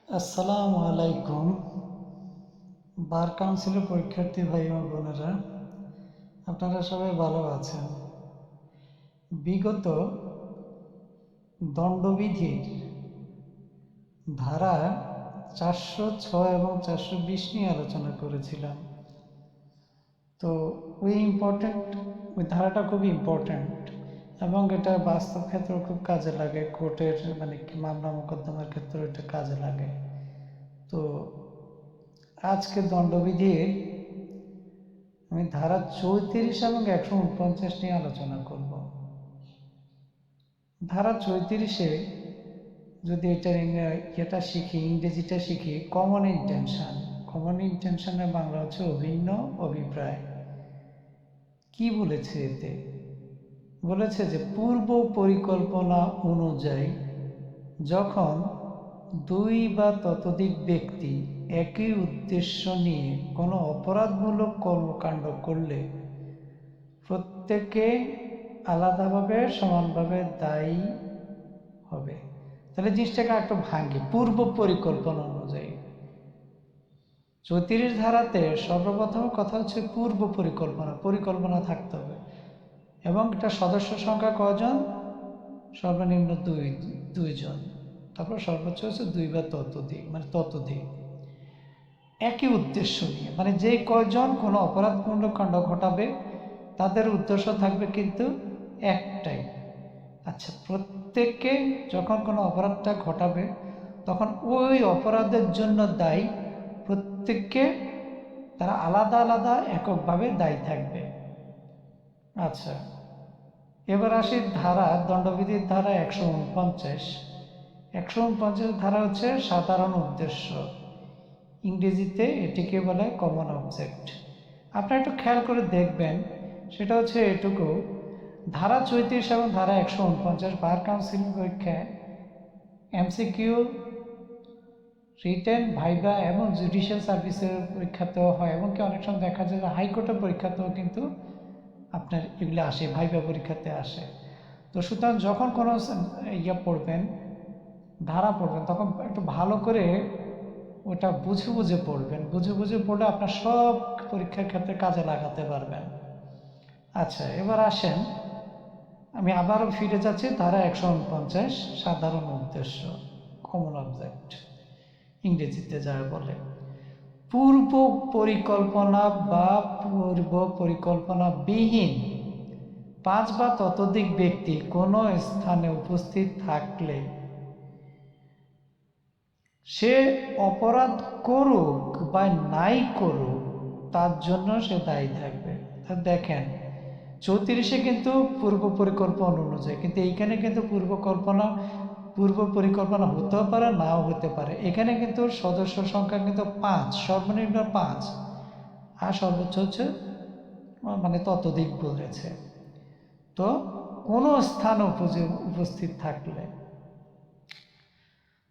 আসসালামু আলাইকুম। বার কাউন্সিলের পরীক্ষার্থী ভাই ও বোনেরা, আপনারা সবাই ভালো আছেন। বিগত দণ্ডবিধির ধারা 406 এবং 420 নিয়ে আলোচনা করেছিলাম। তো ওই ধারাটা খুবই ইম্পর্ট্যান্ট এবং এটা বাস্তব ক্ষেত্রেও খুব কাজে লাগে। কোর্টের মামলা মোকদ্দমার ক্ষেত্রেও এটা কাজে লাগে। তো আজকে দণ্ডবিধির আমি ধারা 34 এবং 149 নিয়ে আলোচনা করব। ধারা 34-এ যদি এটা শিখি, ইংরেজিটা শিখি, কমন ইন্টেনশনের বাংলা হচ্ছে অভিন্ন অভিপ্রায়। কি বলেছে এতে? বলেছে যে পূর্ব পরিকল্পনা অনুযায়ী যখন দুই বা ততোধিক ব্যক্তি একই উদ্দেশ্য নিয়ে কোনো অপরাধমূলক কর্মকাণ্ড করলে প্রত্যেকে আলাদাভাবে সমানভাবে দায়ী হবে। তাহলে জিনিসটাকে একটু ভাঙি। পূর্ব পরিকল্পনা অনুযায়ী 34 ধারাতে সর্বপ্রথম কথা হচ্ছে পূর্ব পরিকল্পনা থাকতে হবে এবং এটা সদস্য সংখ্যা কজন? সর্বনিম্ন দুইজন, তারপর সর্বোচ্চ হচ্ছে 2 বা ততোধিক একই উদ্দেশ্য নিয়ে, যে কয়জন কোনো অপরাধমূলক কাণ্ড ঘটাবে তাদের উদ্দেশ্য থাকবে কিন্তু একটাই। আচ্ছা, প্রত্যেকে যখন কোনো অপরাধটা ঘটাবে তখন ওই অপরাধের জন্য দায়ী প্রত্যেককে, তারা আলাদা আলাদা এককভাবে দায়ী থাকবে। আচ্ছা, এবার আসি দণ্ডবিধির ধারা 149 ধারা হচ্ছে সাধারণ উদ্দেশ্য। ইংরেজিতে এটিকে বলে কমন অবজেক্ট। আপনারা একটু খেয়াল করে দেখবেন, সেটা হচ্ছে এটুকু। ধারা 34 এবং ধারা 149 বার কাউন্সিল পরীক্ষায় এমসিকিউ, রিটেন, ভাইভা এবং জুডিশিয়াল সার্ভিসের পরীক্ষাতেও হয়, এবং অনেক সময় দেখা যায় যে হাইকোর্টের পরীক্ষাতেও কিন্তু আপনার এগুলো আসে, ভাইভা পরীক্ষাতে আসে। তো সুতরাং যখন কোনো ধারা পড়বেন তখন একটু ভালো করে ওটা বুঝে পড়বেন। বুঝে পড়লে আপনার সব পরীক্ষার ক্ষেত্রে কাজে লাগাতে পারবেন। আচ্ছা, এবার আসেন, আমি আবারও ফিরে যাচ্ছি ধারা 149 সাধারণ উদ্দেশ্য, কমন অবজেক্ট ইংরেজিতে যারা বলে। পূর্ব পরিকল্পনা বা পূর্ব পরিকল্পনা বিহীন 5 বা ততোধিক ব্যক্তি কোনো স্থানে উপস্থিত থাকলে সে অপরাধ করুক বা নাই করুক তার জন্য সে দায়ী থাকবে। দেখেন, 34-এ কিন্তু পূর্ব পরিকল্পনা অনুযায়ী, কিন্তু এইখানে কিন্তু পূর্ব পরিকল্পনা হতেও পারে, নাও হতে পারে। এখানে কিন্তু সদস্য সংখ্যা কিন্তু 5, সর্বনিম্ন 5, আর সর্বোচ্চ হচ্ছে ততোধিক বলেছে। তো কোনো স্থান উপস্থিত থাকলে,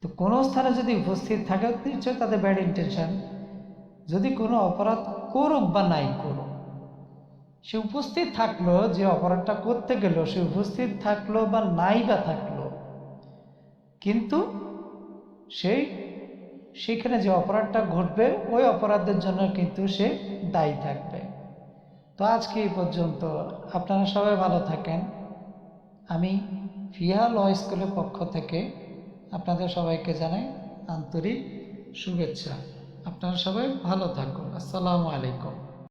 তো কোনো স্থানে যদি উপস্থিত থাকে নিশ্চয়ই তাদের ব্যাড ইন্টেনশন। যদি কোনো অপরাধ করুক বা নাই করুক, সে উপস্থিত থাকলো, যে অপরাধটা করতে গেল সে উপস্থিত থাকলো বা নাই বা থাকলো, কিন্তু সেখানে যে অপরাধটা ঘটবে ওই অপরাধের জন্য কিন্তু সে দায়ী থাকবে। তো আজকে এই পর্যন্ত। আপনারা সবাই ভালো থাকেন। আমি ফিহা ল স্কুলের পক্ষ থেকে আপনাদের সবাইকে জানাই আন্তরিক শুভেচ্ছা। আপনারা সবাই ভালো থাকুন। আসসালামু আলাইকুম।